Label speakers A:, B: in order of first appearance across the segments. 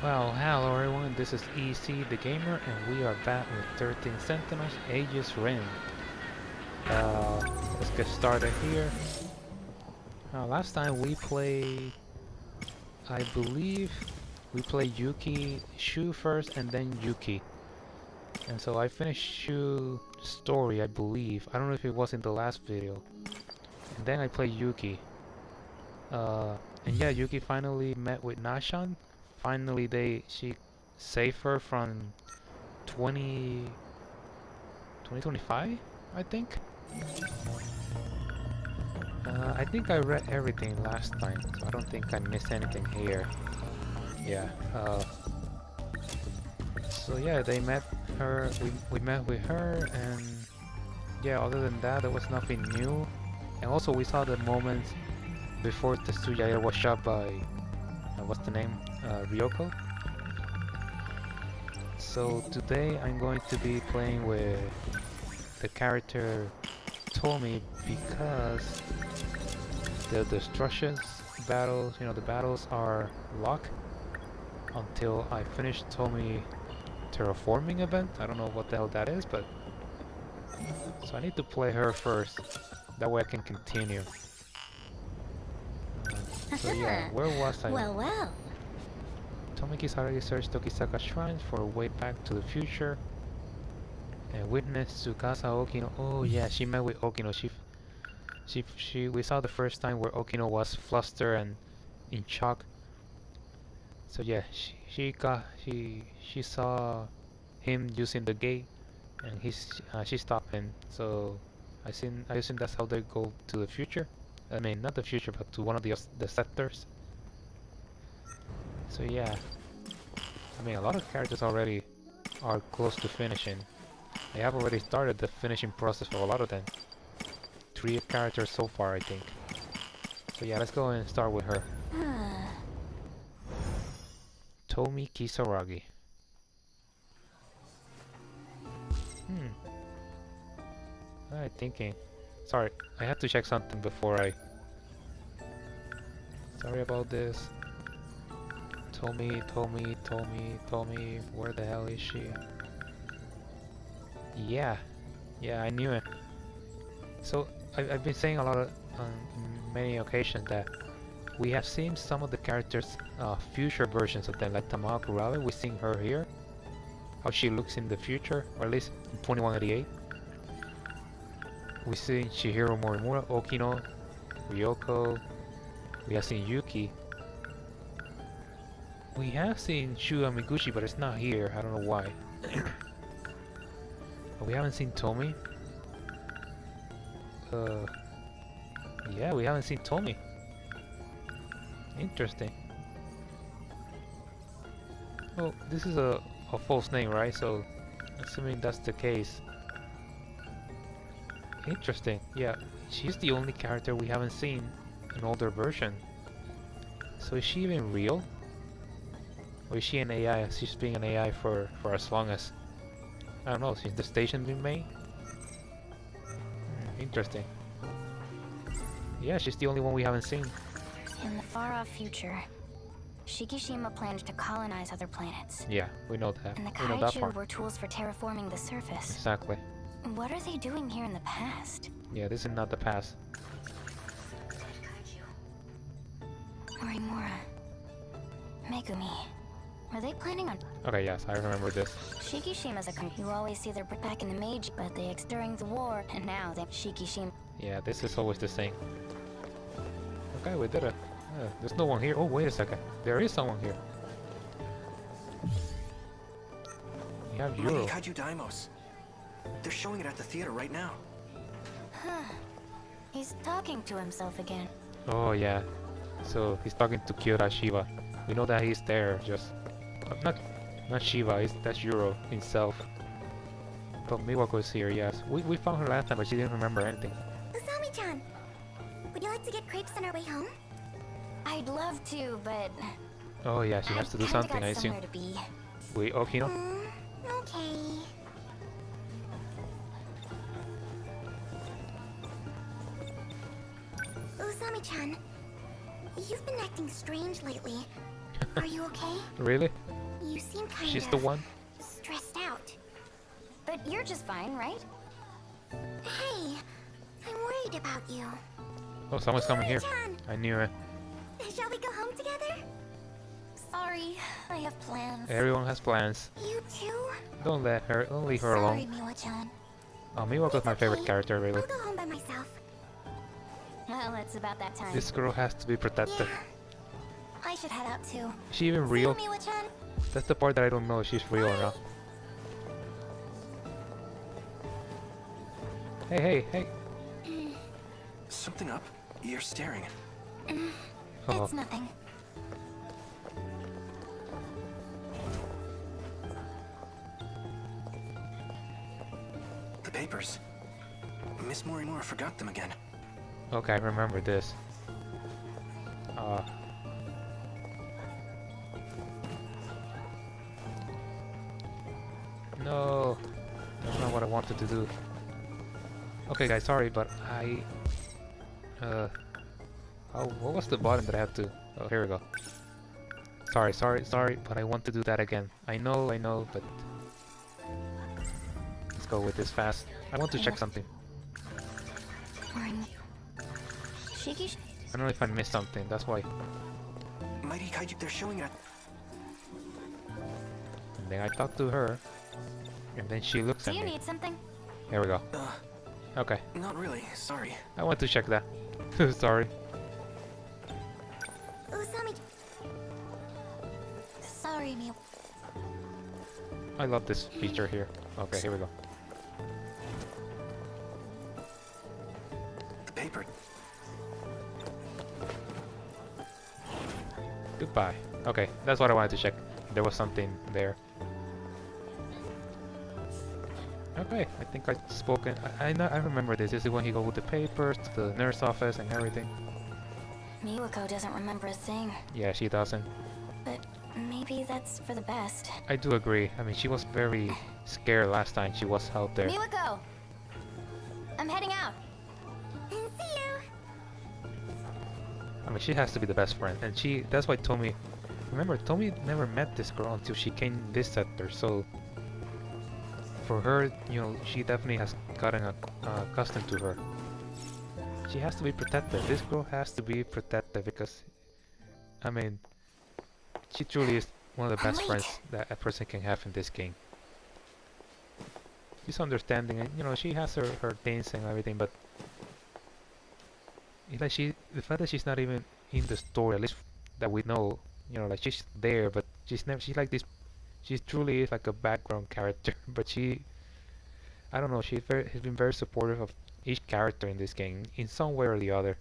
A: Well, hello everyone, this is EC the Gamer, and we are back with 13 Sentinels, Aegis Rim. Uh, let's get started here. Last time we played, I believe, we played Yuki, Shu first, and then Yuki. And so I finished Shu's story, I believe. I don't know if it was in the last video. And then I played Yuki. Uh, and yeah, Yuki finally met with Nashan. Finally, she saved her from 2025, I think. I think I read everything last time, so I don't think I missed anything here. Yeah. So yeah, they met her. We met with her, and yeah. Other than that, there was nothing new. And also, we saw the moments before Tetsuya was shot by what's the name? Ryoko. So today I'm going to be playing with the character Tomi because the destructions battles, the battles are locked until I finish Tomi terraforming event. I don't know what the hell that is, but so I need to play her first. That way I can continue. So yeah, where was I?
B: Well.
A: Tomi Kisaragi searched Tokisaka shrines for a way back to the future and witnessed Tsukasa Okino. Oh yeah, she met with Okino. We saw the first time where Okino was flustered and in shock. So yeah, she saw him using the gate, and she stopped him. So I assume that's how they go to the future. I mean, not the future, but to one of the sectors. So yeah, I mean, a lot of characters already are close to finishing. I have already started the finishing process for a lot of them. 3 characters so far, I think. So yeah, let's go and start with her. Tomi Kisaragi. Hmm. Alright, thinking. Sorry, I have to check something before I... Sorry about this. Tomi, where the hell is she? Yeah, I knew it. So, I've been saying a lot on many occasions that we have seen some of the characters' future versions of them, like Tamao Kurave. We've seen her here, how she looks in the future, or at least in 2188. We've seen Chihiro Morimura, Okino, Ryoko. We have seen Yuki. We have seen Shu Amiguchi, but it's not here. I don't know why. We haven't seen Tomi. Yeah, we haven't seen Tomi. Interesting. Well, this is a false name, right? So, assuming that's the case. Interesting. Yeah, she's the only character we haven't seen an older version. So is she even real? Or is she an AI? She's being an AI for as long as... I don't know, since the station been made? Interesting. Yeah, she's the only one we haven't seen.
B: In the far-off future, Shikishima planned to colonize other planets.
A: Yeah, we know that.
B: And the
A: We know that part.
B: kaiju were tools for terraforming the surface.
A: Exactly.
B: What are they doing here in the past?
A: Yeah, this is not the past.
B: Morimura, Megumi, were they planning on...
A: Okay, yes, I remember this.
B: Shikishima's you always see their back in the Meiji, but they during the war, and now they Shikishima.
A: Yeah, this is always the same. Okay, we did it. There's no one here. Oh, wait a second. There is someone here. We have Euro.
C: Kaiju Daimos. They're showing it at the theater right now.
B: Huh. He's talking to himself again.
A: Oh, yeah. So he's talking to Kyoda Shiva. We know that he's there, just... not Shiva, that's Euro himself. But Miwako is here, yes. We found her last time, but she didn't remember anything.
D: Usami-chan, would you like to get crepes on our way home?
B: I'd love to, but...
A: Oh yeah, she has to do something, I assume.
B: To be.
A: Wait, Okino?
D: Okay. Usami-chan, you've been acting strange lately. Are you okay?
A: Really?
D: You seem kind
A: She's
D: of
A: the one?
D: stressed out.
B: But you're just fine, right?
D: Hey, I'm worried about you.
A: Oh, someone's coming here.
D: Chan,
A: I knew it.
D: shall we go home together?
B: Sorry, I have plans.
A: Everyone has plans.
D: You too?
A: Don't leave her
D: Sorry,
A: alone.
D: Miwa-chan.
A: Oh, Miwako's my favorite character, really.
D: I'll go home by myself.
B: Well, it's about that time.
A: This girl has to be protected.
D: Yeah, I should head out too.
A: Is she even real?
D: See you, Miwa-chan.
A: That's the part that I don't know if she's real or not. Hey, hey, hey.
C: Something up? You're staring.
A: Oh,
D: It's nothing.
C: The papers. Miss Morimura forgot them again.
A: okay, I remember this. No, that's not what I wanted to do. Okay, guys, sorry, but oh, what was the button that I have to? Oh, here we go. Sorry, but I want to do that again. I know, but let's go with this fast. I want to check something.
B: Shiki?
A: I don't know if I missed something. That's why.
C: Mighty Kaiju, they're showing it at...
A: And then I talk to her, and then she looks
B: Do
A: at
B: you
A: me.
B: need something?
A: Here we go. Okay,
C: Not really, sorry.
A: I want to check that. Sorry.
D: Usami. Sorry, Miwa.
A: I love this feature here. Okay, here we go.
C: The paper.
A: Goodbye. Okay, that's what I wanted to check. There was something there. Okay, I think I've spoken. I know. I remember this. This is when he goes with the papers to the nurse office and everything.
B: Miwako doesn't remember a thing,
A: Yeah, she doesn't.
B: but maybe that's for the best.
A: I do agree. I mean, she was very scared last time she was out there.
B: Miwako! I'm heading out.
D: See you.
A: I mean, she has to be the best friend, and that's why Tommy. Remember, Tommy never met this girl until she came in this sector. So for her, you know, she definitely has gotten accustomed to her. She has to be protected. This girl has to be protected because, I mean, she truly is one of the best friends that a person can have in this game. She's understanding, and you know, she has her things and everything, but it's like the fact that she's not even in the story, at least that we know, you know, like she's there, but she's like this. She truly is like a background character, but I don't know, she's been very supportive of each character in this game in some way or the other.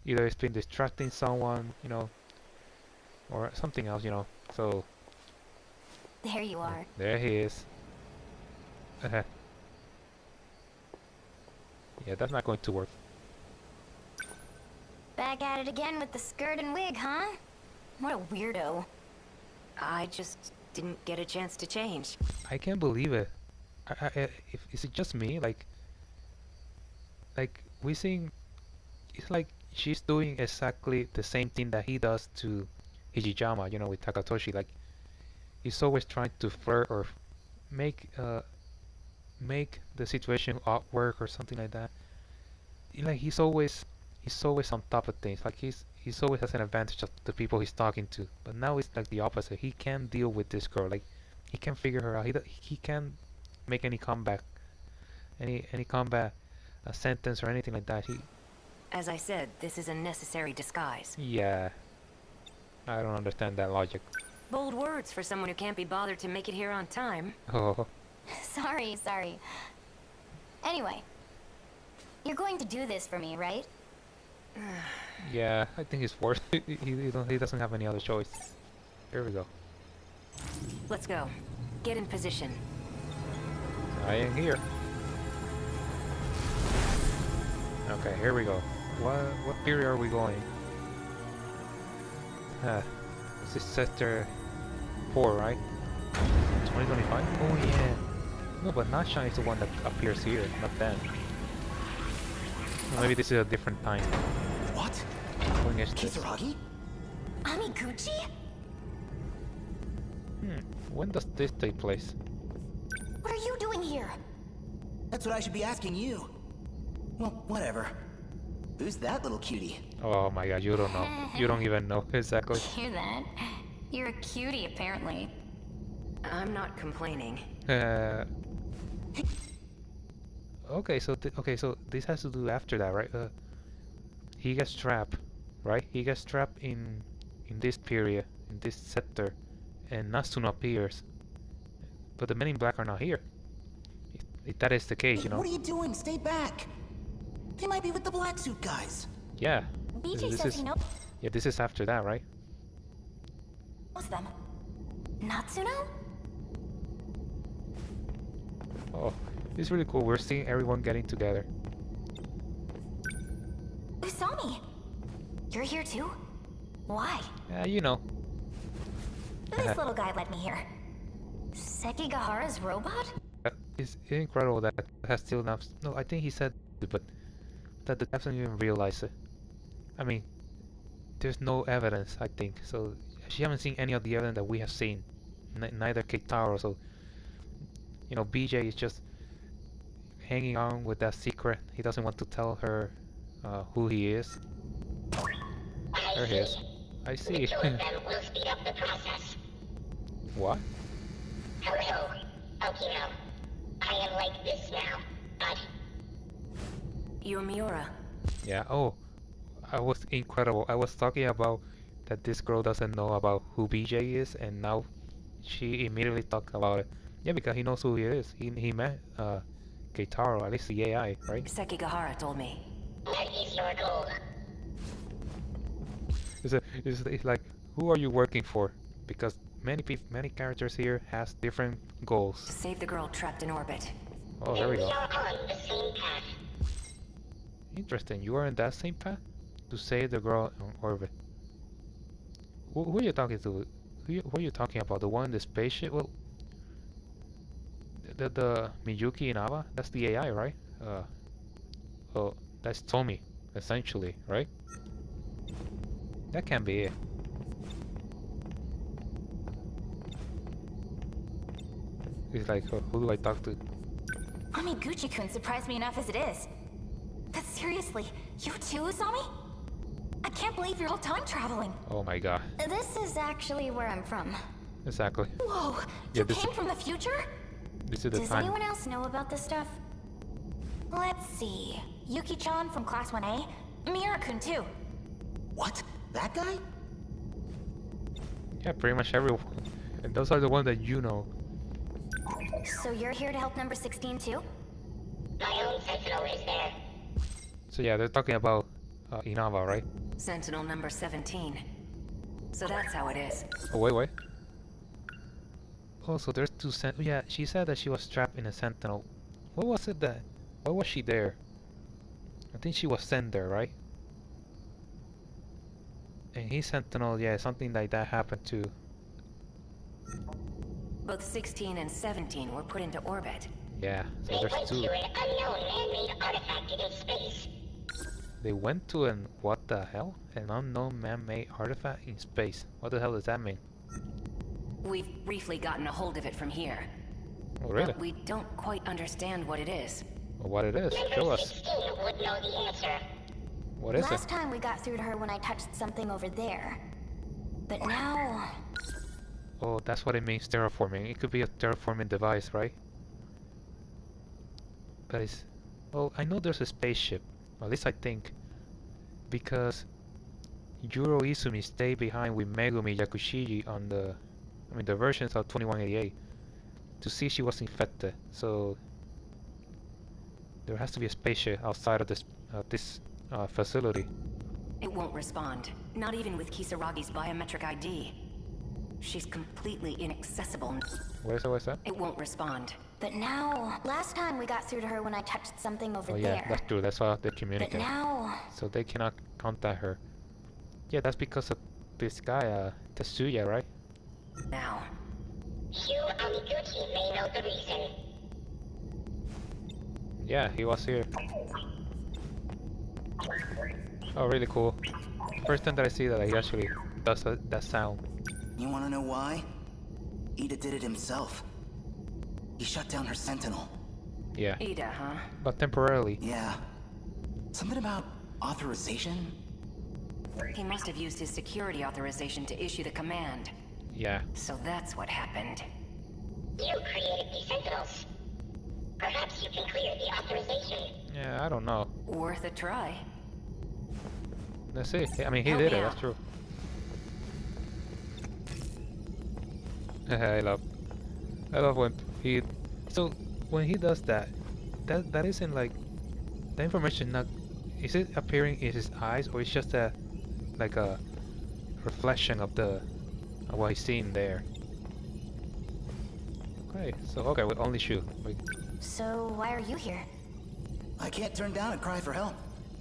A: Either it's been distracting someone, you know, or something else, you know. So
B: There you are.
A: there he is. Yeah, that's not going to work.
B: Back at it again with the skirt and wig, huh? What a weirdo.
E: I just didn't get a chance to change.
A: I can't believe it. Is it just me? Like we seeing, it's like she's doing exactly the same thing that he does to Hijiyama, you know, with Takatoshi. Like he's always trying to flirt or make the situation awkward or something like that. Like he's always on top of things. Like he's always has an advantage of the people he's talking to. But now it's like the opposite. He can't deal with this girl. Like he can't figure her out. He can't make any comeback, any combat sentence or anything like that.
E: As I said, this is a necessary disguise.
A: Yeah, I don't understand that logic.
E: Bold words for someone who can't be bothered to make it here on time.
A: Oh,
B: Sorry. Anyway, you're going to do this for me, right?
A: yeah, I think he's forced. He doesn't have any other choice. Here we go.
E: Let's go. Get in position.
A: I am here. Okay, here we go. What period are we going? This is sector 4, right? 2025? Oh yeah. No, but Nasha is the one that appears here, not then. Maybe this is a different time.
C: What?
A: When is this?
C: Kisaragi?
D: Amiguchi?
A: When does this take place?
D: What are you doing here?
C: That's what I should be asking you. Well, whatever. Who's that little cutie?
A: Oh my god, you don't know. You don't even know exactly.
B: Hear that? You're a cutie, apparently.
E: I'm not complaining.
A: Okay, so so this has to do after that, right? He gets trapped, right? He gets trapped in this period, in this sector, and Natsuno appears. But the men in black are not here. If that is the case, you know.
C: What are you doing? Stay back. They might be with the black suit guys.
A: Yeah.
D: BJ
A: This
D: says
A: is
D: he knows
A: yeah. This is after that, right?
D: them. Natsuno?
A: Oh, it's really cool. We're seeing everyone getting together.
D: Usami! You're here too? Why?
A: Yeah, you know.
D: This little guy led me here. Sekigahara's robot?
A: It's incredible that has still not. No, I think he said it, but that the devs didn't even realize it. I mean, there's no evidence, I think. So she haven't seen any of the evidence that we have seen. Neither Keitaro. So you know, BJ is just hanging on with that secret. He doesn't want to tell her who he is. There he is. I see.
F: Two of them will speed up the process.
A: What?
F: Hello, Okino. I am like this now, but
E: You're Miura.
A: Yeah. Oh, I was incredible. I was talking about that this girl doesn't know about who BJ is, and now she immediately talked about it. Yeah, because he knows who he is. He met Keitaro, at least the AI, right?
E: Sekigahara told me.
F: that is your goal.
A: It's like, who are you working for? Because many characters here has different
E: To
A: goals.
E: save the girl trapped in orbit.
A: Oh, there we
F: We
A: go.
F: are on the same path.
A: Interesting. You are in that same path to save the girl on orbit. Who are you talking to? Who are you talking about? The one in the spaceship? Well, the Miyuki Inaba? That's the AI, right? Oh, that's Tommy, essentially, right? That can't be it. It's like, who do I talk to?
D: Amiguchi-kun surprised me enough as it is. But seriously, you too, Usami? I can't believe you're all time traveling.
A: Oh my god.
B: This is actually where I'm from.
A: Exactly.
D: Whoa,
A: Yeah,
D: you
A: this-
D: came from the future?
A: This is the
B: Does
A: time.
B: anyone else know about this stuff?
D: Let's see. Yuki-chan from Class 1A. Miura-kun too.
C: What? That guy?
A: Yeah, pretty much everyone. And those are the ones that you know.
B: So you're here to help number 16 too?
F: My own sentinel is there.
A: So yeah, they're talking about Inaba, right?
E: Sentinel number 17. So that's how it is.
A: Oh, wait. Oh, so there's two yeah, she said that she was trapped in a sentinel. What was it that... Why was she there? I think she was sent there, right? And he's sentinel, yeah, something like that happened too.
E: Both 16 and 17 were put into orbit.
A: Yeah, so
F: They
A: there's
F: went
A: two.
F: to an unknown man-made artifact in space.
A: They went to an... What the hell? An unknown man-made artifact in space. What the hell does that mean?
E: We've briefly gotten a hold of it from here.
A: Oh, really?
E: But we don't quite understand what it is.
A: Well, what it is? Show
F: Number
A: us.
F: 16 would know the answer.
A: What is
B: Last
A: it?
B: time we got through to her when I touched something over there. But now...
A: Oh, that's what it means, terraforming. It could be a terraforming device, right? But it's... Well, I know there's a spaceship. At least I think. Because Yuro Izumi stayed behind with Megumi Yakushiji on the... I mean, the versions of 2188. To see she was infected. So... There has to be a spaceship outside of this facility.
E: It won't respond. Not even with Kisaragi's biometric ID. She's completely inaccessible.
A: Where's that?
E: It won't respond.
B: But now... Last time we got through to her when I touched something over
A: Oh yeah,
B: there.
A: that's true. That's how they
B: But
A: communicate.
B: now...
A: So they cannot contact her. Yeah, that's because of this guy, Tetsuya, right?
E: Now.
F: Hugh Amiguchi may know the reason.
A: Yeah, he was here. Oh, really cool. First time that I see that he actually does that sound.
C: You want to know why? Ida did it himself. He shut down her Sentinel.
A: Yeah,
E: Ida, huh?
A: but temporarily.
C: Yeah. Something about authorization?
E: He must have used his security authorization to issue the command.
A: Yeah.
E: So that's what happened.
F: You created the Sentinels. Perhaps you can clear the authorization.
A: Yeah, I don't know.
E: Worth a try.
A: Let's see. I mean, he
E: Help
A: did
E: me
A: it. That's
E: out.
A: true. I love when he. So when he does that, that isn't like the information. Not is it appearing in his eyes, or it's just a like a reflection of the of what he's seeing there. Okay, so okay, we only shoot.
B: So why are you here?
C: I can't turn down a cry for help.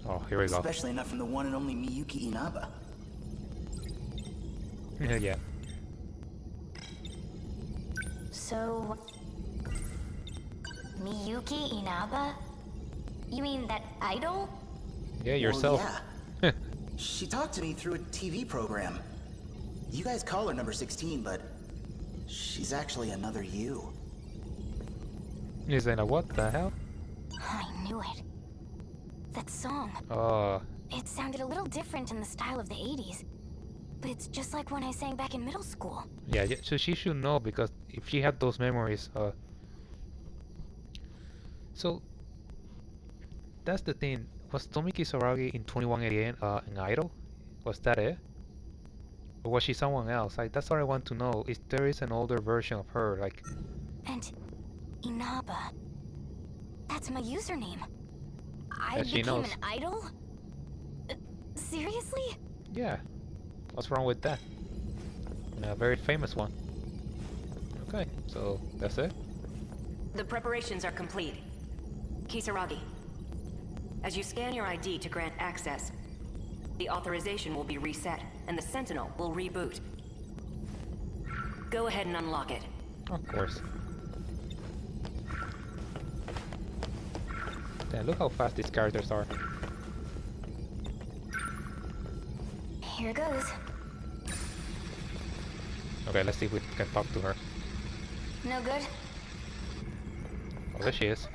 A: Oh, here we go.
C: Especially not from the one and only Miyuki Inaba.
A: Yeah.
B: So... Miyuki Inaba? You mean that idol?
A: Yeah, yourself.
C: Well, yeah. She talked to me through a TV program. You guys call her number 16, but she's actually another you.
A: He's saying, what the hell?
B: I knew it. That song.
A: Oh,
B: It sounded a little different in the style of the 80s. But it's just like when I sang back in middle school.
A: yeah. So she should know because if she had those memories, So that's the thing. Was Tomi Kisaragi in 2188 an idol? Was that it? Or was she someone else? Like that's what I want to know. If there is an older version of her, like
B: And Inaba. That's my username. I
A: Yeah, she
B: became
A: knows.
B: an idol? Seriously?
A: yeah. What's wrong with that? A very famous one. Okay, so that's it.
E: The preparations are complete. Kisaragi, as you scan your ID to grant access, the authorization will be reset, and the Sentinel will reboot. Go ahead and unlock it.
A: Of course. Damn, look how fast these characters are.
B: Here goes.
A: Okay, let's see if we can talk to her.
B: No good?
A: Oh, there she is.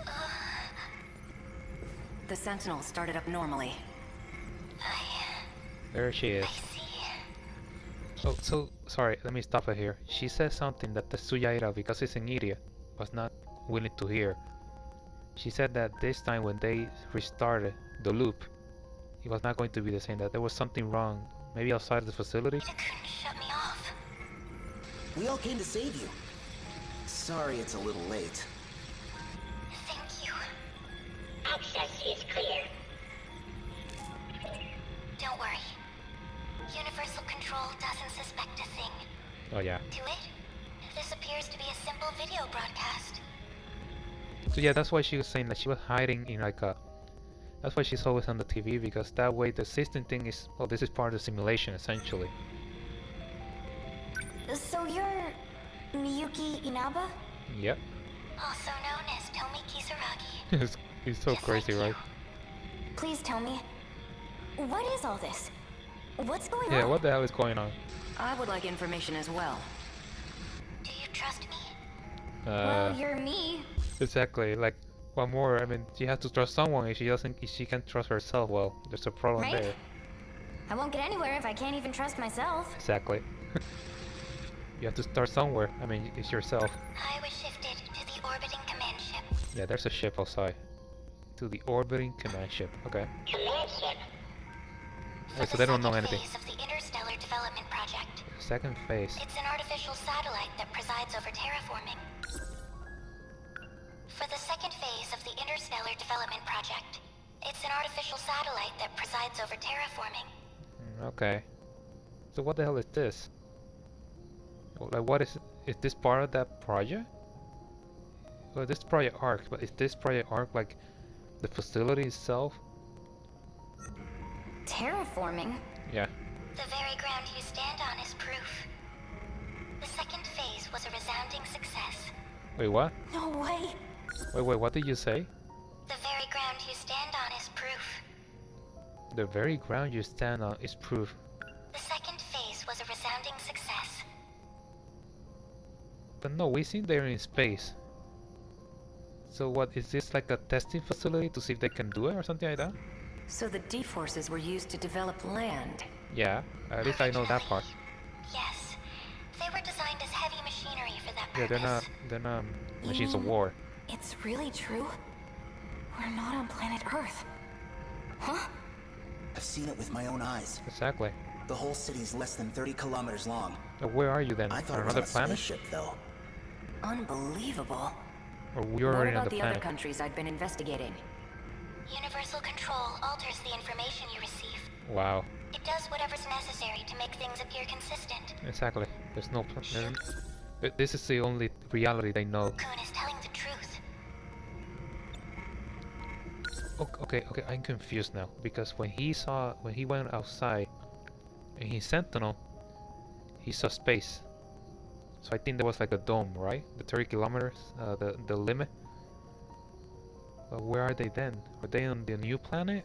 E: The Sentinel started up normally.
A: There she is. Oh, so sorry. Let me stop it here. She said something that the Suyaira, because he's an idiot, was not willing to hear. She said that this time when they restarted the loop, it was not going to be the same. That there was something wrong, maybe outside the facility.
B: You couldn't shut me off.
C: We all came to save you. Sorry it's a little late.
B: Thank you.
F: Access is clear.
B: Don't worry. Universal Control doesn't suspect a thing.
A: Oh yeah.
B: To it, this appears to be a simple video broadcast.
A: So yeah, that's why she was saying that she was hiding in like a. That's why she's always on the TV, because that way the system thing is. Well, this is part of the simulation essentially.
B: So you're Miyuki Inaba?
A: Yep.
B: Also known as Tomi Kisaragi.
A: He's so crazy, right?
B: Please tell me, what is all this? What's going
A: Yeah.
B: on?
A: What the hell is going on?
E: I would like information as well.
B: Do you trust me?
A: Uh,
B: You're me.
A: exactly. Like, what more? I mean, she has to trust someone. If she doesn't, if she can't trust herself, well, there's a problem
B: Right?
A: there.
B: I won't get anywhere if I can't even trust myself.
A: Exactly. You have to start somewhere. I mean, it's yourself.
B: I was shifted to the orbiting command ship.
A: Yeah, there's a ship outside. To the orbiting command ship. Okay.
F: Command ship.
A: Wait, so they don't know
B: Second
A: anything.
B: phase of the Interstellar Development Project.
A: Second phase.
B: It's an artificial satellite that presides over terraforming. For the second phase of the Interstellar Development Project, it's an artificial satellite that presides over terraforming.
A: Okay. So what the hell is this? Like, what is this part of that project? Well, this project ARC, but is this project ARC like the facility itself?
B: Terraforming?
A: Yeah.
B: The very ground you stand on is proof. The second phase was a resounding success.
A: Wait, what?
B: No way!
A: Wait, what did you say?
B: The very ground you stand on is proof.
A: The very ground you stand on is proof.
B: The second phase was a resounding success.
A: But no, we seen they're in space. So what, is this like a testing facility to see if they can do it or something like that?
E: So the D-forces were used to develop land.
A: Yeah, at least I know that part.
B: Yes. They were designed as heavy machinery for that
A: Yeah,
B: purpose.
A: they're not
D: You
A: machines of
D: mean
A: war.
D: It's really true? We're not on planet Earth. Huh?
C: I've seen it with my own eyes.
A: Exactly.
C: The whole city's less than 30 kilometers long.
A: Where are you then?
C: I thought
A: On
C: it was
A: another
C: on a
A: planet?
C: spaceship, though.
E: Unbelievable.
A: Or we're
E: What
A: already on
E: about
A: the
E: the other
A: planet?
E: countries I'd been investigating?
B: Universal control alters the information you receive.
A: Wow.
B: It does whatever's necessary to make things appear consistent.
A: Exactly. There's no plan. But this is the only reality they know.
B: Kun is telling the truth.
A: Okay, I'm confused now because when he went outside in his Sentinel, he saw space. So I think there was like a dome, right? The 30 kilometers, the limit. But where are they then? Are they on the new planet,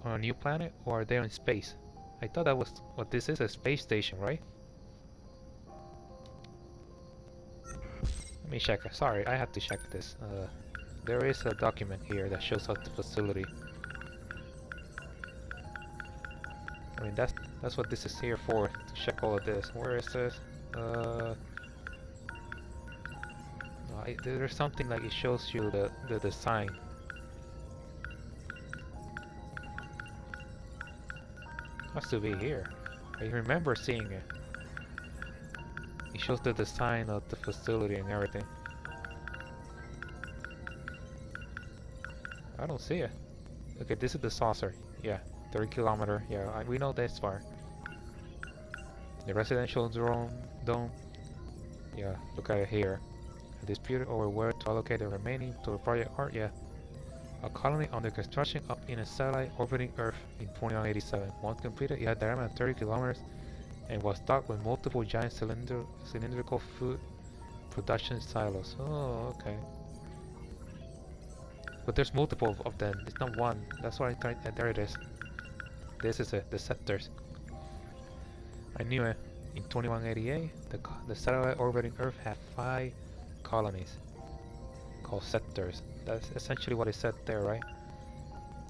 A: or a new planet, or are they in space? I thought that was what this is, a space station, right? Let me check. Sorry, I had to check this. There is a document here that shows us the facility. I mean, that's what this is here for, to check all of this. Where is this? No, there's something like it shows you the design. Has to be here. I remember seeing it. It shows the design of the facility and everything. I don't see it. Okay, this is the saucer. Yeah, 30 kilometer. Yeah, we know this far. The residential dome. Yeah, look at it here. A dispute over where to allocate the remaining to the project art. Yeah. A colony under construction up in a satellite orbiting Earth in 2187. Once completed, it had a diameter of 30 kilometers and was stocked with multiple giant cylindrical food production silos. Oh, okay. But there's multiple of them. It's not one. That's what I tried. There it is. This is it. The sectors. I knew it. In 2188, the satellite orbiting Earth had 5 colonies called sectors. That's essentially what it said there, right?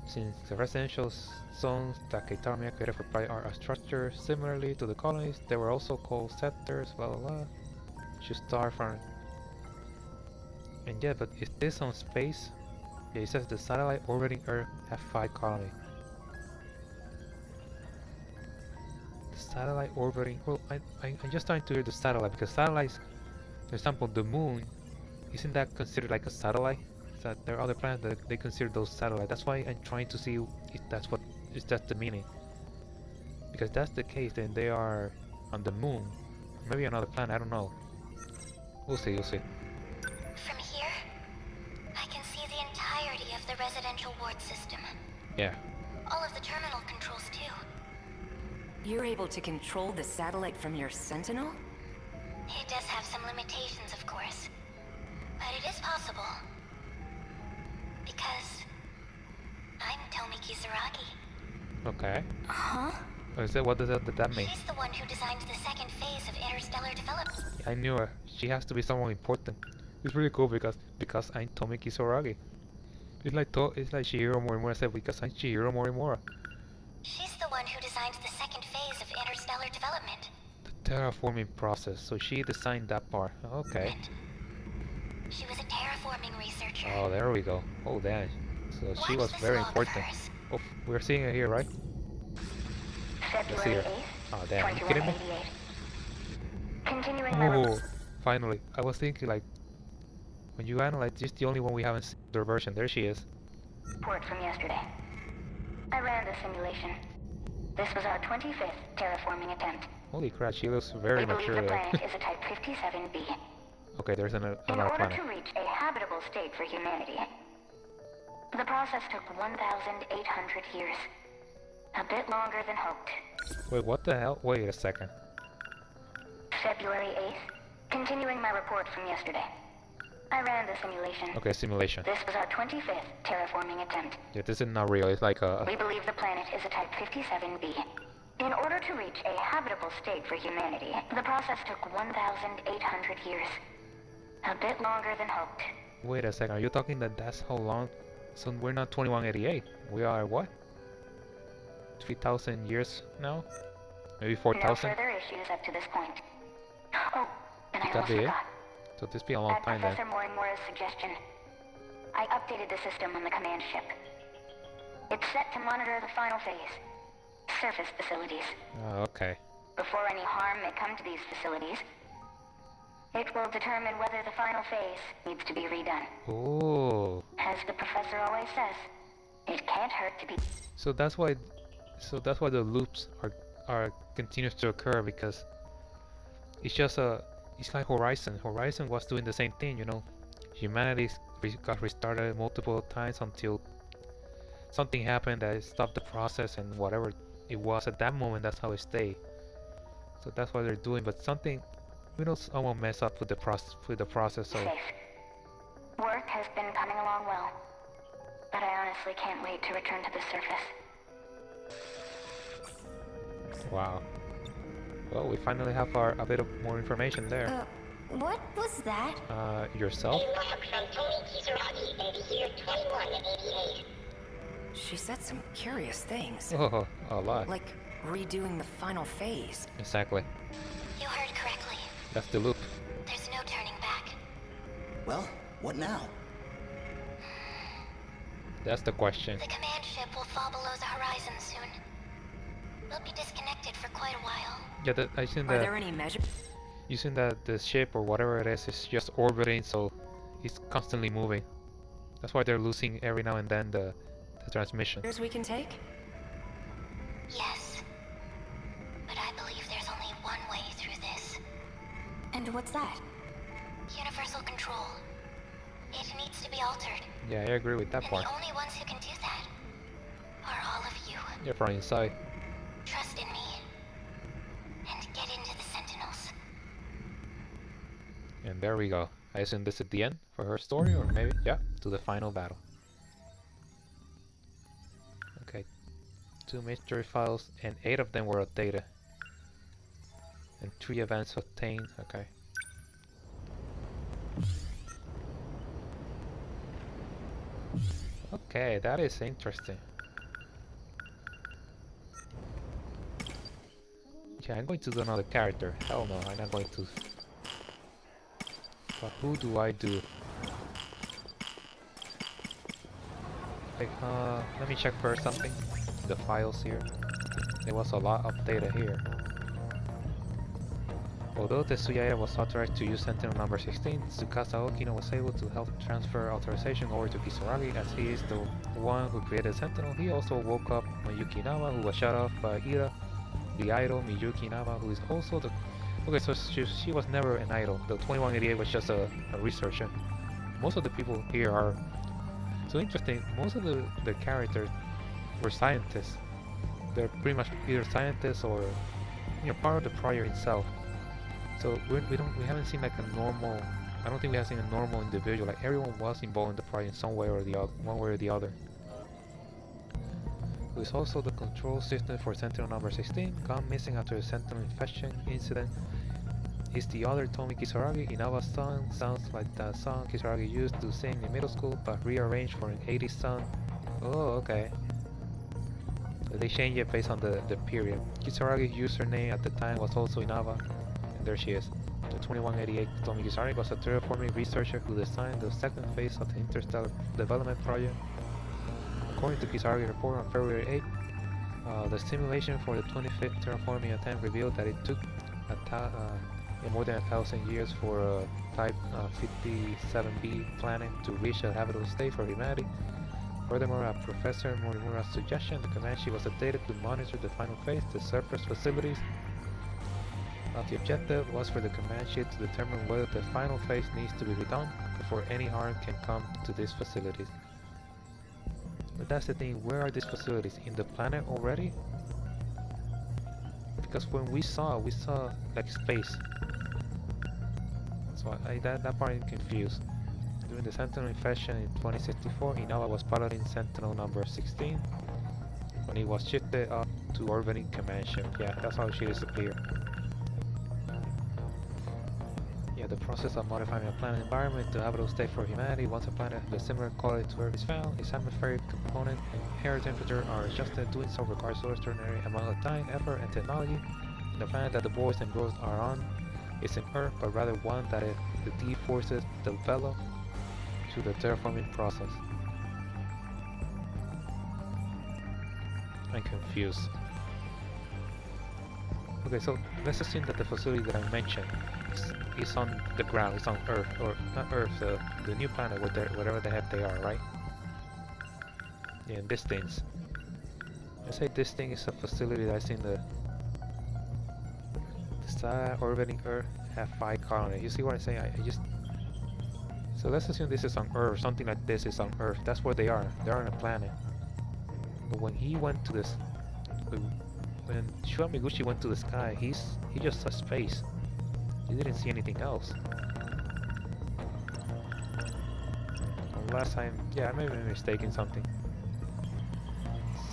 A: Since the residential zones that Keitarmia created for Pride are structured similarly to the colonies, they were also called sectors, blah blah blah. Should start from... And yeah, but is this on space? Yeah, it says the satellite orbiting Earth have 5 colonies. The satellite orbiting... Well, I'm just trying to hear the satellite, because satellites, for example, the moon, isn't that considered like a satellite? That there are other planets that they consider those satellites. That's why I'm trying to see if that's the meaning. Because if that's the case, then they are on the moon, maybe another planet. I don't know. We'll see. We'll see.
B: From here, I can see the entirety of the residential ward system.
A: Yeah.
B: All of the terminal controls too.
E: You're able to control the satellite from your Sentinel?
B: It does have some limitations, of course, but it is possible. Because I'm Tomi Kisaragi.
A: Okay.
D: Huh?
A: What does that mean?
B: She's the one who designed the second phase of interstellar development.
A: I knew her. She has to be someone important. It's really cool because I'm Tomi Kisaragi. It's like Chihiro Morimura said, because I'm Chihiro Morimura.
B: She's the one who designed the second phase of interstellar development.
A: The terraforming process. So she designed that part. Okay.
B: She was a terraforming researcher.
A: Oh, there we go. Oh, damn. So she was very important. Oh, we're seeing it here, right? Let's see
F: February
A: her.
F: 8th,
A: Oh, damn. Are you kidding me?
F: 2188. Continuing my
A: Oh, finally. I was thinking, like, when you analyze, she's the only one we haven't seen their version. There she is.
F: report from yesterday. I ran the simulation. This was our 25th terraforming attempt.
A: Holy crap, she looks very
F: We believe
A: mature
F: the
A: there.
F: planet is a Type 57b.
A: Okay, there's
F: In
A: another
F: order
A: planet.
F: to reach a habitable state for humanity, the process took 1,800 years. A bit longer than hoped.
A: Wait, what the hell? Wait a second.
F: February 8th, continuing my report from yesterday. I ran the simulation.
A: Okay, simulation.
F: This was our 25th terraforming attempt.
A: Yeah, this is not real. It's like a...
F: We believe the planet is a Type 57b. In order to reach a habitable state for humanity, the process took 1,800 years. A bit longer than hoped.
A: Wait a second, are you talking that that's how long? So we're not 2188. We are what? 3,000 years now? Maybe
F: No
A: 4,000?
F: further issues up to this point. Oh, and I
A: Could that
F: almost
A: be it?
F: forgot.
A: So this be a long
F: At
A: time then.
F: Professor Morimura's suggestion, I updated the system on the command ship. It's set to monitor the final phase. Surface facilities.
A: Oh, okay.
F: Before any harm may come to these facilities, it will determine whether the final phase needs to be redone.
A: Oh.
F: As the professor always says, it can't hurt to be...
A: So that's why the loops are continues to occur, because it's just it's like Horizon. Horizon was doing the same thing, you know. Humanity got restarted multiple times until something happened that stopped the process, and whatever it was at that moment, that's how it stayed. So that's what they're doing. But something, we know, someone mess up with the process. So
F: safe. Work has been coming along well, but I honestly can't wait to return to the surface.
A: wow. Well, we finally have a bit of more information there.
D: What was that?
A: Yourself?
B: A log from Tony Kisaragi in the year 2188.
E: She said some curious things.
A: Oh, a lot.
E: Like redoing the final phase.
A: Exactly.
B: You heard correctly.
A: That's the loop.
B: There's no turning back.
C: Well, what now?
A: That's the question.
B: The command ship will fall below the horizon soon. We'll be disconnected for quite a while.
A: Yeah, I think
E: Are
A: that
E: there any measures?
A: using that the ship or whatever it is just orbiting, so it's constantly moving. That's why they're losing every now and then the transmission.
E: We can take?
B: Yes. But I believe there's only one way through this.
D: And what's that?
B: Universal control. It needs to be altered.
A: Yeah, I agree with that
B: And
A: part.
B: the only ones who can do that are all of you.
A: Yeah, from inside.
B: Trust in me. And get into the Sentinels.
A: And there we go. I assume this is the end for her story, or maybe, yeah, to the final battle. Okay, 2 mystery files, and 8 of them were updated. And 3 events obtained, okay. Okay, that is interesting. Yeah, I'm going to do another character. Hell no, I'm not going to. But who do I do? Like, let me check first something. The files here. There was a lot updated here. Although Tetsuya was authorized to use Sentinel number 16, Tsukasa Okino was able to help transfer authorization over to Kisaragi, as he is the one who created Sentinel. He also woke up Miyuki Nama, who was shut off by Ida, the idol Miyuki Nama, who is also the... Okay, so she was never an idol. The 2188 was just a researcher. Most of the people here are... So interesting, most of the characters were scientists. They're pretty much either scientists or, you know, part of the project itself. So we haven't seen like a normal... I don't think we have seen a normal individual. Like everyone was involved in the project in some way or the other, one way or the other. Who is also the control system for Sentinel number 16, gone missing after the Sentinel infection incident. Is the other Tomi Kisaragi. Inaba's song sounds like the song Kisaragi used to sing in middle school, but rearranged for an 80s song. Oh, okay. So they changed it based on the period. Kisaragi's username at the time was also Inaba, and there she is. The 2188 Tomi Kisaragi was a terraforming researcher who designed the second phase of the Interstellar Development Project. According to Kisaragi's report on February 8, the simulation for the 25th terraforming attempt revealed that it took more than 1,000 years for Type 57b planet to reach a habitable state for humanity. Furthermore, at Professor Morimura's suggestion, the Comanche was updated to monitor the final phase, the surface facilities. The objective was for the Comanche to determine whether the final phase needs to be redone before any harm can come to these facilities. But that's the thing, where are these facilities? In the planet already? Because when we saw like space. So that part I'm confused. During the Sentinel infection in 2064, Inaba was piloting Sentinel number 16 when he was shifted up to orbiting command ship. Yeah, that's how she disappeared. Yeah, process of modifying a planet environment to habitable state for humanity. Once a planet with similar quality to Earth is found, its atmospheric component and air temperature are adjusted. Doing so requires an extraordinary amount of time, effort, and technology. The planet that the boys and girls are on isn't Earth, but rather one that the D-forces develop through the terraforming process. I'm confused. Okay, so let's assume that the facility that I mentioned is on the ground, it's on Earth, or not Earth, the new planet, whatever the heck they are, right? Yeah, and these things. Let's say this thing is a facility that's in the star orbiting Earth, have 5 colonies. You see what I'm saying? I just... So let's assume this is on Earth, something like this is on Earth. That's where they are. They're on a planet. But when he went to this... When Shu Amiguchi went to the sky, he just saw space. He didn't see anything else. Unless yeah, I may be mistaken something.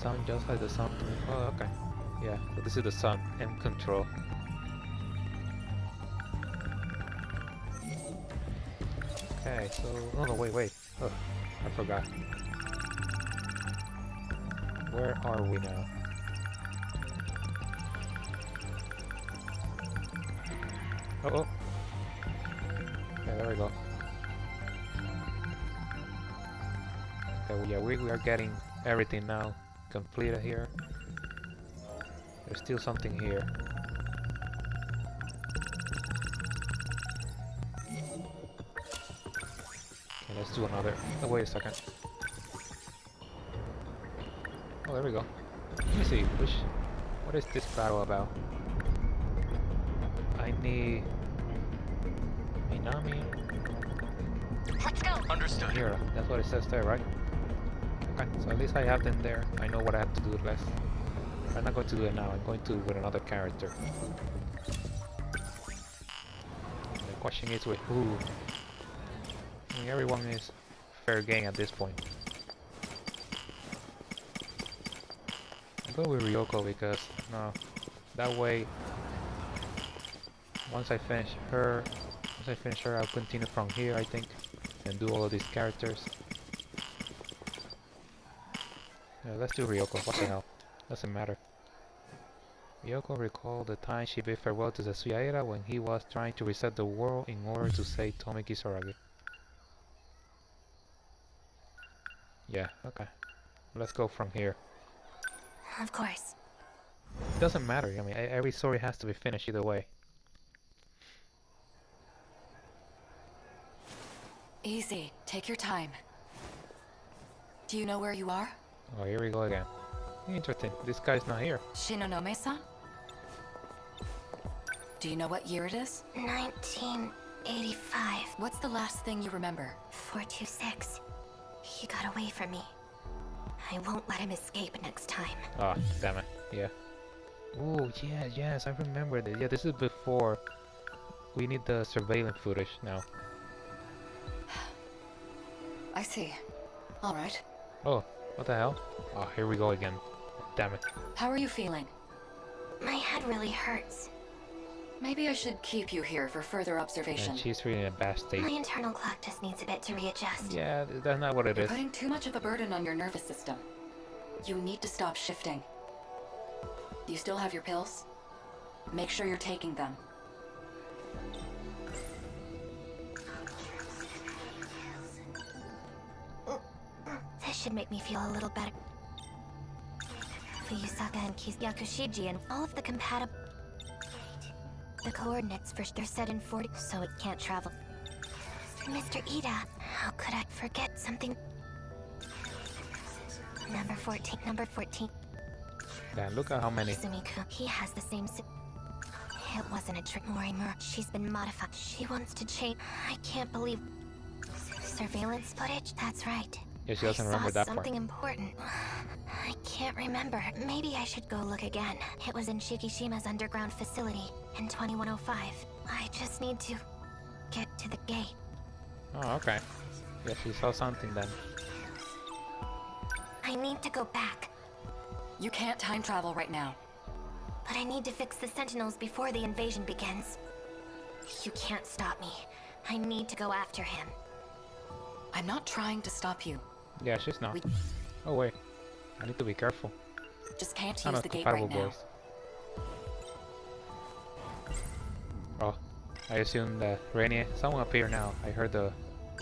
A: Sun just like the sun. Oh, okay. Yeah, so this is the sun and control. Okay, so oh no, wait. Oh, I forgot. Where are we now? Oh. Okay, there we go. Okay, well, yeah, we are getting everything now completed here. There's still something here. Okay, let's do another. Oh, wait a second. Oh, there we go. Let me see. What is this battle about? I need Minami.
B: Let's go.
G: Understood.
A: Here, that's what it says there, right? Okay, so at least I have them there. I know what I have to do less. I'm not going to do it now. I'm going to do it with another character. The question is with who? I mean, everyone is fair game at this point. I'm going with Ryoko because no, that way. Once I finish her, I'll continue from here, I think, and do all of these characters. Yeah, let's do Ryoko. What the hell? Doesn't matter. Ryoko recalled the time she bid farewell to Tetsuya Era when he was trying to reset the world in order to save Tomi Kisaragi. Yeah, okay. Let's go from here.
D: Of course.
A: It doesn't matter. I mean, every story has to be finished either way.
H: Easy. Take your time. Do you know where you are?
A: Oh, here we go again. Interesting. This guy's not here.
H: Shinonome-san? Do you know what year it is?
B: 1985.
H: What's the last thing you remember?
B: 426. He got away from me. I won't let him escape next time.
A: Ah, oh, damn it. Yeah. Oh, yeah, yes, I remember this. Yeah, this is before. We need the surveillance footage now.
H: I see. Alright.
A: Oh, what the hell? Oh, here we go again. Damn it.
H: How are you feeling?
B: My head really hurts.
H: Maybe I should keep you here for further observation.
A: And she's really in a bad state.
B: My internal clock just needs a bit to readjust.
A: Yeah, that's not what it
H: You're
A: is.
H: putting too much of a burden on your nervous system. You need to stop shifting. Do you still have your pills? Make sure you're taking them.
B: This should make me feel a little better. Fuyusaka and Yakushiji and all of the compatible... The coordinates for they're set in 40, so it can't travel. Mr. Ida, how could I forget something? Number 14.
A: Damn, look at how many.
B: Sumiku, he has the same It wasn't a trick, Morimer. She's been modified. She wants to change. I can't believe... Surveillance footage? That's right.
A: Yeah, she doesn't remember that part.
B: Something important. I can't remember. Maybe I should go look again. It was in Shikishima's underground facility in 2105. I just need to get to the gate.
A: Oh, okay. Yeah, she saw something then.
B: I need to go back,
H: You can't time travel right now.
B: but I need to fix the Sentinels before the invasion begins. You can't stop me. I need to go after him.
H: I'm not trying to stop you.
A: Yeah, she's not.
H: We
A: Oh wait, I need to be careful.
H: just can't
A: I'm
H: use
A: not
H: the gate
A: compatible,
H: right now.
A: boys. Oh, I assume that Rainier, someone up here now. I heard the.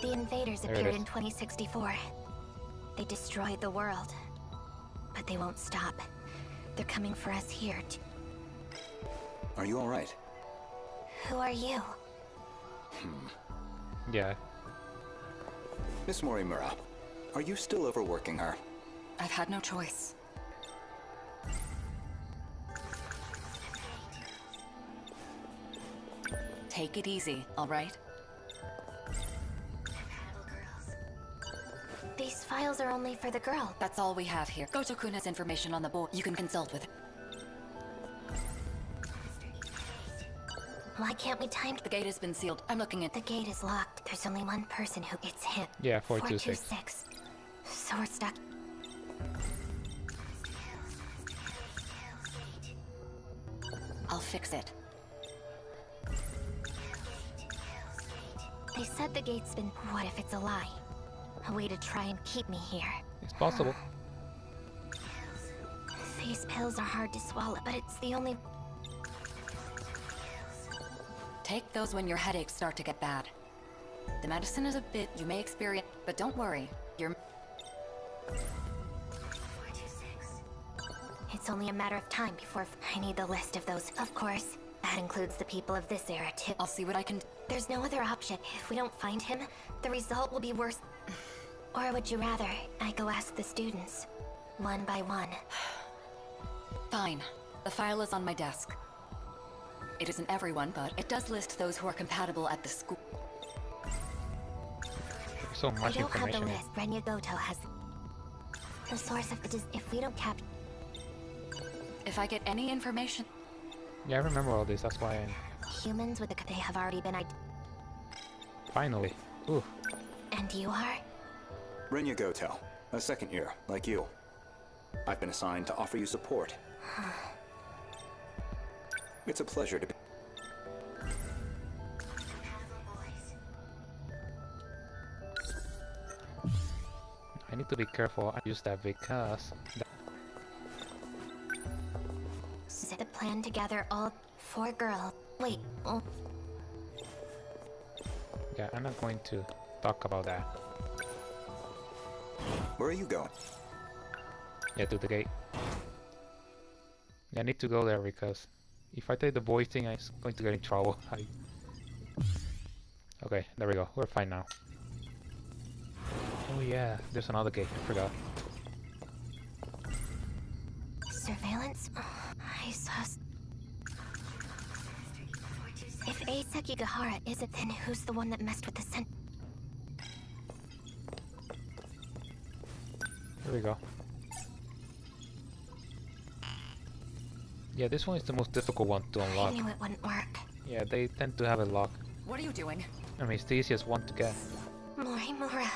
B: The invaders
A: There it
B: appeared
A: is.
B: in 2064. They destroyed the world. But they won't stop. They're coming for us here.
G: Are you all right?
B: Who are you?
A: Yeah,
G: Miss Morimura, are you still overworking her?
H: I've had no choice. Take it easy, all right?
B: These files are only for the girl.
H: That's all we have here. Goto-kun has information on the board. You can consult with it.
B: Why can't we time...
H: The gate has been sealed. I'm looking at
B: The gate is locked. There's only one person who... It's him.
A: yeah, 426.
B: 426. So we're stuck.
H: I'll fix it.
B: They said the gate's been... What if it's a lie? A way to try and keep me here.
A: It's possible.
B: These pills are hard to swallow, but it's the only...
H: Take those when your headaches start to get bad. The medicine is a bit you may experience, but don't worry. You're...
B: It's only a matter of time before... I need the list of those. Of course. That includes the people of this era, too.
H: I'll see what I can...
B: There's no other option. If we don't find him, the result will be worse. Or would you rather I go ask the students, one by one?
H: Fine. The file is on my desk. It isn't everyone, but it does list those who are compatible at the school.
A: So
B: I
A: much
B: don't have the
A: information here.
B: list. Renya Goto has the source of the if we don't cap...
H: If I get any information...
A: Yeah, I remember all this. That's why I'm...
B: Humans with the... They have already been...
A: Finally. Ooh.
B: And you are?
G: Renya Goto, a second year, like you. I've been assigned to offer you support. It's a pleasure to be...
A: I need to be careful. I use that because...
B: Is it the plan to gather all 4 girls? Wait, oh,
A: Yeah, I'm not going to talk about that.
G: Where are you going?
A: Yeah, to the gate. Yeah, I need to go there because if I take the boy thing, I'm going to get in trouble. Okay, there we go. We're fine now. Oh yeah, there's another gate. I forgot.
B: surveillance? I saw... If Sekigahara isn't, then who's the one that messed with the
A: There we go. Yeah, this one is the most difficult one to
B: I
A: unlock.
B: knew it wouldn't work.
A: Yeah, they tend to have a lock.
H: What are you doing?
A: I mean, it's the easiest one to get.
B: Morimura.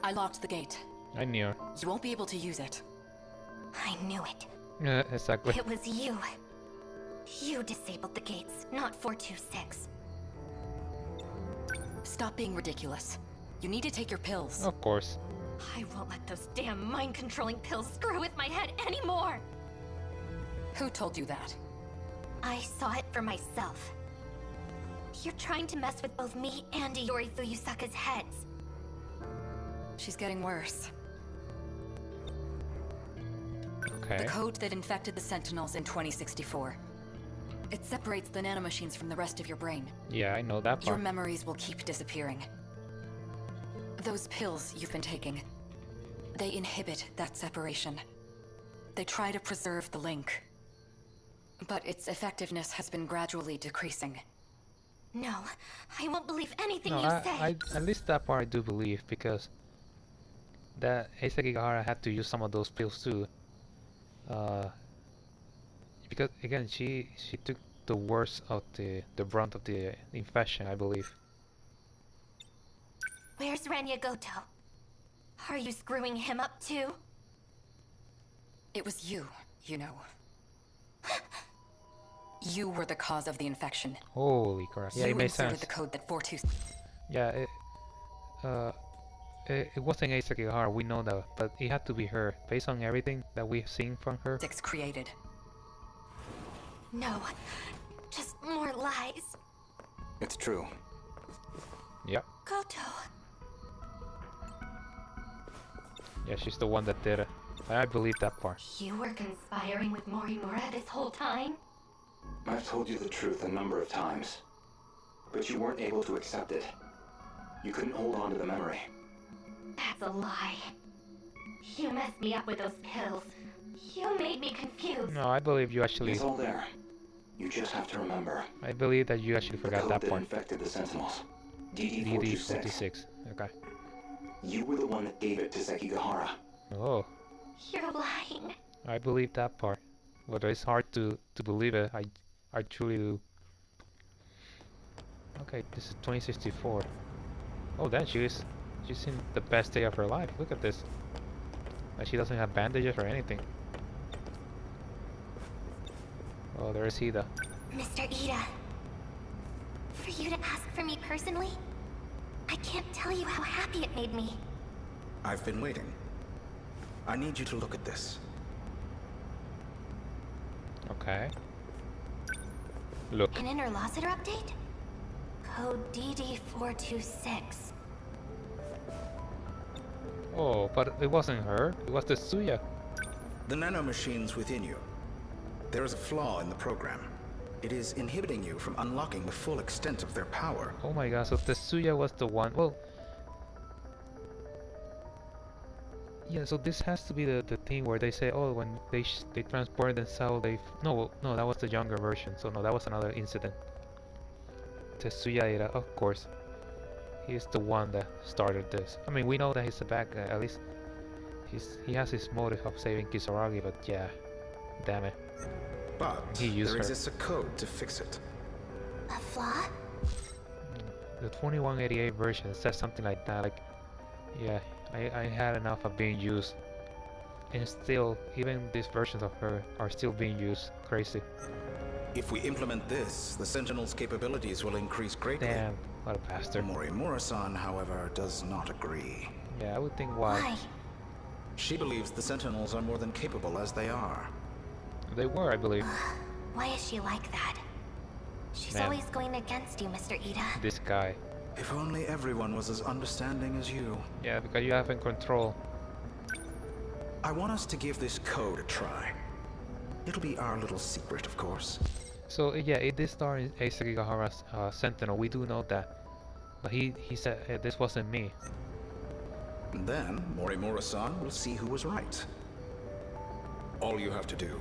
H: I locked the gate.
A: I knew.
H: You won't be able to use it.
B: I knew it.
A: Yeah, exactly.
B: It was you. You disabled the gates, not 426.
H: Stop being ridiculous. You need to take your pills.
A: Of course.
B: I won't let those damn mind-controlling pills screw with my head anymore!
H: Who told you that?
B: I saw it for myself. You're trying to mess with both me and Iori Fuyusaka's heads.
H: She's getting worse.
A: Okay.
H: The code that infected the Sentinels in 2064. It separates the nanomachines from the rest of your brain.
A: Yeah, I know that
H: Your
A: part.
H: memories will keep disappearing. Those pills you've been taking, they inhibit that separation. They try to preserve the link. But its effectiveness has been gradually decreasing.
B: No, I won't believe anything
A: No,
B: you say.
A: at least that part I do believe because that Sekigahara had to use some of those pills too. Because again, she took the worst of the brunt of the infection, I believe.
B: Where's Renya Goto? Are you screwing him up too?
H: It was you, you know. You were the cause of the infection.
A: Holy crap. Yeah,
H: You
A: it makes
H: inserted
A: sense.
H: the code that 42...
A: Yeah, it wasn't Asa Sekigahara, we know that, but it had to be her, based on everything that we've seen from her.
H: created.
B: No, just more lies.
G: It's true.
A: Yep.
B: Goto.
A: Yeah, she's the one that did it. I believe that part.
F: You were conspiring with Morimura this whole time?
G: I've told you the truth a number of times, but you weren't able to accept it. You couldn't hold on to the memory.
F: That's a lie. You messed me up with those pills. You made me confused.
A: No, I believe you actually...
G: It's all there. You just have to remember.
A: I believe that you actually
G: The
A: forgot
G: code
A: that
G: that
A: part.
G: infected the Sentinels. DD-426.
A: DD-46. Okay.
G: You were the one that gave it to Sekigahara.
A: Oh,
F: You're lying.
A: I believe that part. But it's hard to believe it. I truly do. Okay, this is 2064. Oh, then she's in the best day of her life. Look at this. Like she doesn't have bandages or anything. Oh, there's Hida.
B: Mr. Ida. For you to ask for me personally? I can't tell you how happy it made me.
C: I've been waiting. I need you to look at this.
A: Okay. Look.
B: An interlocutor update? Code DD426.
A: Oh, but it wasn't her. It was the Suya.
C: The nanomachines within you. There is a flaw in the program. It is inhibiting you from unlocking the full extent of their power.
A: Oh my god, so Tetsuya was the one. Well, yeah, so this has to be the thing where they say, oh, when they transport themselves, no, that was the younger version. So no, that was another incident. Tetsuya Ida, of course, he's the one that started this. I mean, we know that he's the bad guy. At least he has his motive of saving Kisaragi, but yeah, damn it.
C: But
A: He used
C: there
A: her.
C: exists a code to fix it.
B: A flaw?
A: The 2188 version says something like that. Like, yeah, I had enough of being used, and still, even these versions of her are still being used. Crazy.
C: If we implement this, the Sentinel's capabilities will increase greatly.
A: Damn, what a bastard.
C: Morimura-san, however, does not agree.
A: Yeah, I would think why.
B: Why?
C: She believes the Sentinels are more than capable as they are.
A: They were, I believe.
B: Why is she like that? She's
A: Man.
B: always going against you, Mr. Ida.
A: This guy.
C: If only everyone was as understanding as you.
A: Yeah, because you have in control.
C: I want us to give this code a try. It'll be our little secret, of course.
A: So yeah, it did star in Sekigahara's Sentinel. We do know that, but he said hey, this wasn't me.
C: And then Morimura-san will see who was right. All you have to do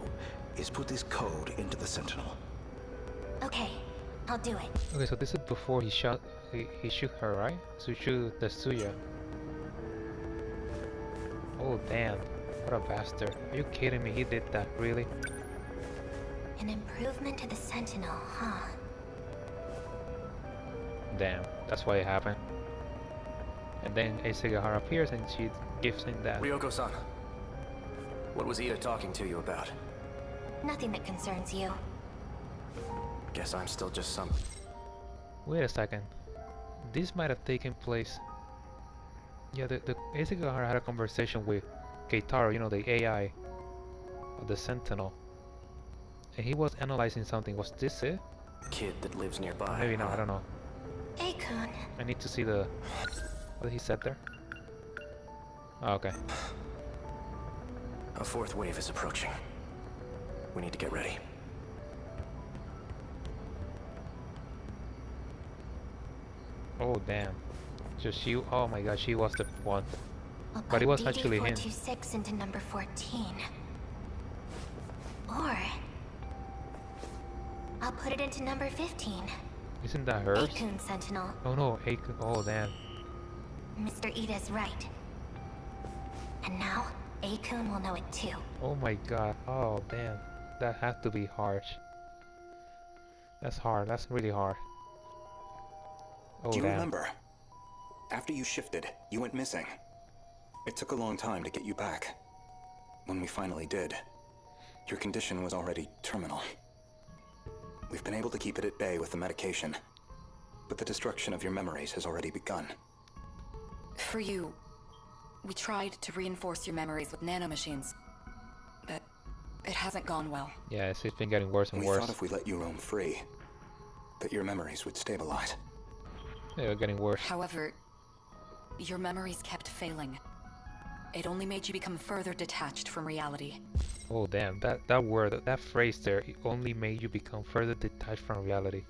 C: is put this code into the Sentinel.
B: Okay, I'll do it.
A: Okay, so this is before he shot. He shoot her, right? So shoot the Suya. Oh damn! What a bastard! Are you kidding me? He did that, really?
B: An improvement to the Sentinel, huh?
A: Damn, that's why it happened. And then Sekigahara appears and she gives him that.
I: Ryoko-san, what was Ida talking to you about?
B: Nothing that concerns you.
I: Guess I'm still just some...
A: Wait a second. This might have taken place. Yeah, the Sekigahara had a conversation with Keitaro, you know, the AI of the Sentinel. And he was analyzing something. Was this it?
I: kid that lives nearby.
A: Maybe not, I don't know.
B: Akun.
A: I need to see the... what he said there? Oh, okay.
I: A fourth wave is approaching. We need to get ready.
A: Oh, damn. So she... oh my god, she was the one.
B: I'll
A: But it
B: put
A: was actually him.
B: DD426 into number 14. Or... I'll put it into number 15.
A: Isn't that hers?
B: Akun Sentinel.
A: Oh no, Akun. Oh damn.
B: Mr. Ida's right. And now, Akun will know it too.
A: Oh my god. Oh damn. That had to be harsh. That's hard. That's really hard. Oh
G: Do you
A: damn.
G: remember? After you shifted, you went missing. It took a long time to get you back. When we finally did, your condition was already terminal. We've been able to keep it at bay with the medication, but the destruction of your memories has already begun.
H: For you, we tried to reinforce your memories with nanomachines, but it hasn't gone well.
A: Yeah, it's been getting worse and
G: We
A: worse.
G: thought if we let you roam free, that your memories would stabilize.
A: Yeah, they're getting worse.
H: However, your memories kept failing. It only made you become further detached from reality.
A: Oh damn, that word, that phrase there, it only made you become further detached from reality.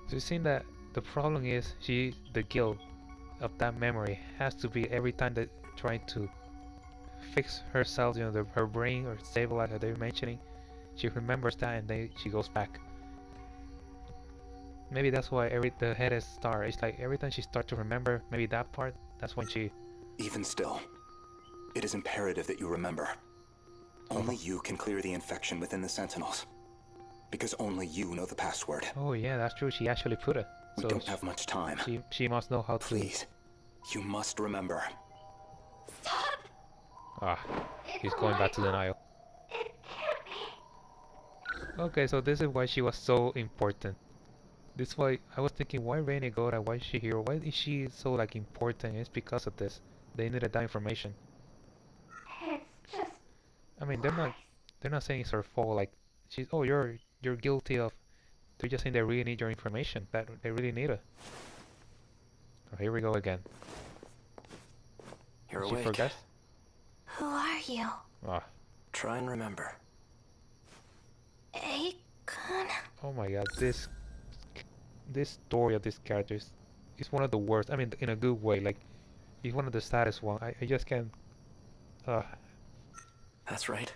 A: So you seen that the problem is the guilt of that memory has to be every time that trying to fix herself, you know, her brain or stabilize, as they're mentioning, she remembers that and then she goes back. Maybe that's why the head is star. It's like every time she starts to remember maybe that part, that's when she...
G: Even still, it is imperative that you remember. Only you can clear the infection within the Sentinels. Because only you know the password.
A: Oh yeah, that's true. She actually put it.
G: We don't have much time.
A: She must know how to...
G: Please, you must remember.
F: Stop!
A: Ah, he's going back to denial.
F: It can't be.
A: Okay, so this is why she was so important. This is why I was thinking, why Renegade? Why is she here? Why is she so like important? It's because of this. They needed that information.
F: It's just...
A: I mean, they're not saying it's her fault. Like she's, oh, you're guilty of. They're just saying they really need your information. That they really need it. Oh, here we go again.
I: You're
A: She
I: awake.
A: forgot.
B: Who are you?
A: Ah,
I: Try and remember.
B: Akon?
A: oh my God, this story of this character is one of the worst. I mean, in a good way. Like, he's one of the saddest one. I just can't.
I: That's right.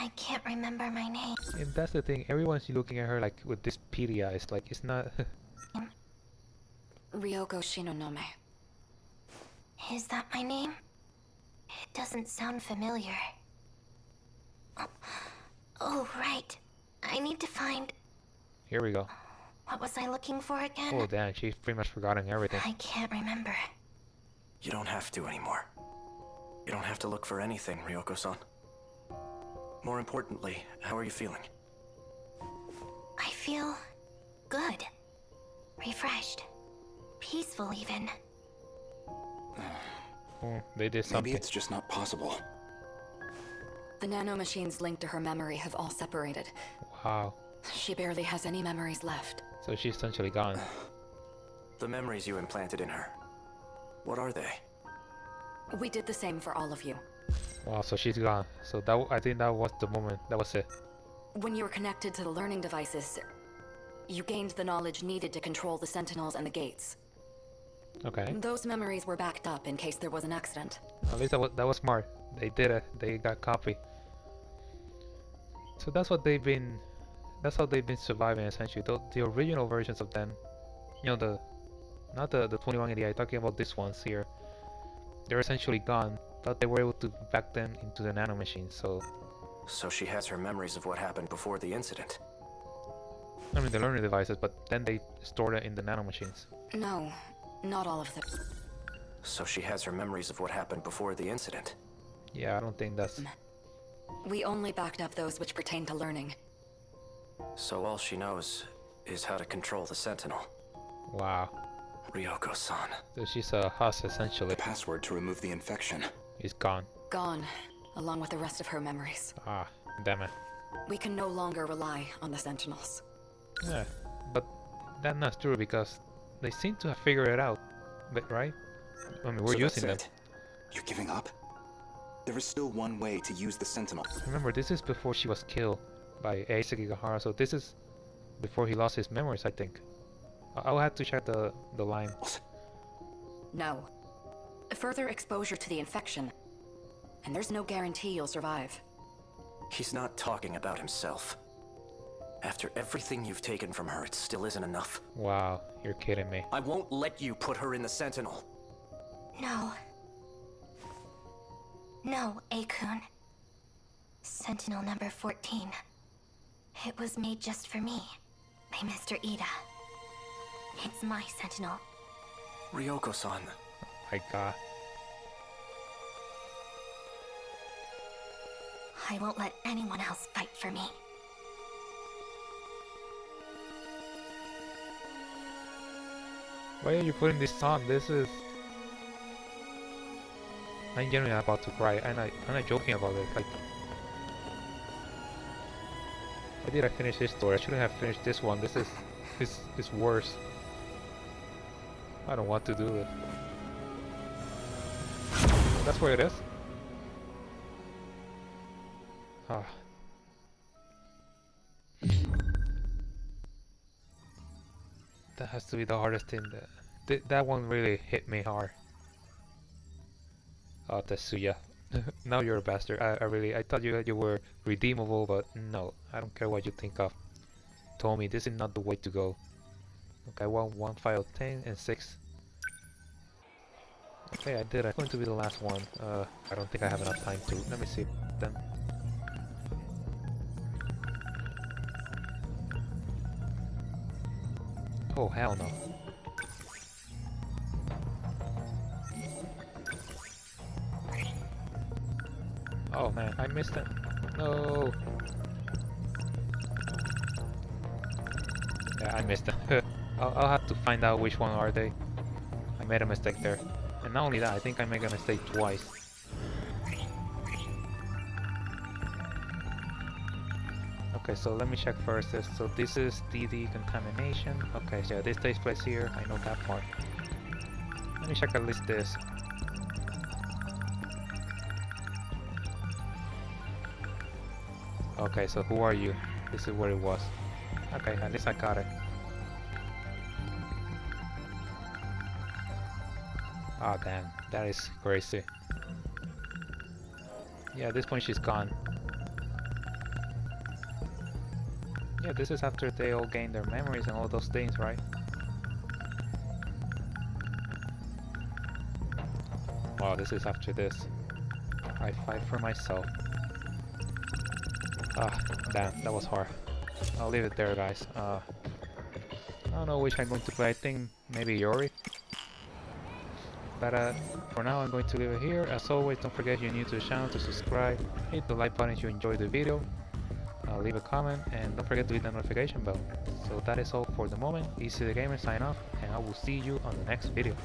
B: I can't remember my name.
A: And that's the thing. Everyone's looking at her like with this pity eyes. Like it's not.
H: Ryoko Shinonome.
B: Is that my name? It doesn't sound familiar. Oh, right. I need to find...
A: Here we go.
B: What was I looking for again?
A: Oh damn, she's pretty much forgotten everything.
B: I can't remember.
I: You don't have to anymore. You don't have to look for anything, Ryoko-san. More importantly, how are you feeling?
B: I feel... good. Refreshed. Peaceful, even.
A: Oh, they did something.
G: Maybe it's just not possible.
H: The nanomachines linked to her memory have all separated.
A: Wow.
H: She barely has any memories left.
A: So she's essentially gone.
I: The memories you implanted in her. What are they?
H: We did the same for all of you.
A: Wow, so she's gone. So that I think that was the moment. That was it.
H: When you were connected to the learning devices, you gained the knowledge needed to control the Sentinels and the gates.
A: Okay.
H: Those memories were backed up in case there was an accident.
A: At least that was smart. They did it. They got copy. So that's what they've been. That's how they've been surviving essentially. The original versions of them, you know, not the 2180. Talking about these ones here. They're essentially gone, but they were able to back them into the nanomachines.
I: So she has her memories of what happened before the incident.
A: I mean the learning devices, but then they stored it in the nanomachines.
H: No, not all of them.
I: So she has her memories of what happened before the incident.
A: Yeah, I don't think that's...
H: We only backed up those which pertain to learning.
I: So all she knows is how to control the Sentinel.
A: Wow.
I: Ryoko-san.
A: So she's a husk essentially.
G: The password to remove the infection.
A: Is gone.
H: Gone, along with the rest of her memories.
A: Ah, damn it.
H: We can no longer rely on the Sentinels.
A: Yeah, but that's not true because they seem to have figured it out, but right? I mean, we're
G: So
A: using them.
G: that's it? You're giving up? There is still one way to use the Sentinel.
A: Remember, this is before she was killed by Ace Gigahara, so this is before he lost his memories, I think. I'll have to check the line.
H: No. Further exposure to the infection. And there's no guarantee you'll survive.
I: He's not talking about himself. After everything you've taken from her, it still isn't enough.
A: Wow, you're kidding me.
I: I won't let you put her in the Sentinel.
B: No. No, Akun. Sentinel number 14. It was made just for me. By Mr. Ida. It's my Sentinel.
I: Ryoko-san.
A: My god.
B: I won't let anyone else fight for me.
A: Why are you putting this on? This is... I'm genuinely about to cry. I'm not joking about it. Like, why did I finish this story? I shouldn't have finished this one. This is worse. I don't want to do it. That's where it is. Ah. That has to be the hardest thing. That one really hit me hard. Oh, Tetsuya. Now you're a bastard. I thought you were redeemable, but no. I don't care what you think of. Told me this is not the way to go. Okay, I want 1 5 of 10 and 6. Okay, I did. I'm going to be the last one. I don't think I have enough time to. Let me see them. Oh, hell no. Oh man, I missed it. No. Yeah, I missed it. I'll have to find out which one are they. I made a mistake there. And not only that, I think I made a mistake twice. Okay, so let me check first. So this is the decontamination. Okay, so yeah, this takes place here. I know that part. Let me check at least this. Okay, so who are you? This is where it was. Okay, at least I got it. Oh damn, that is crazy. Yeah, at this point she's gone. Yeah, this is after they all gain their memories and all those things, right? Wow, this is after this. I fight for myself. Ah, damn, that was hard. I'll leave it there, guys. I don't know which I'm going to play. I think maybe Yori. But for now, I'm going to leave it here. As always, don't forget if you're new to the channel to subscribe, hit the like button if you enjoyed the video, leave a comment, and don't forget to hit the notification bell. So that is all for the moment. Easy the Gamer sign off, and I will see you on the next video.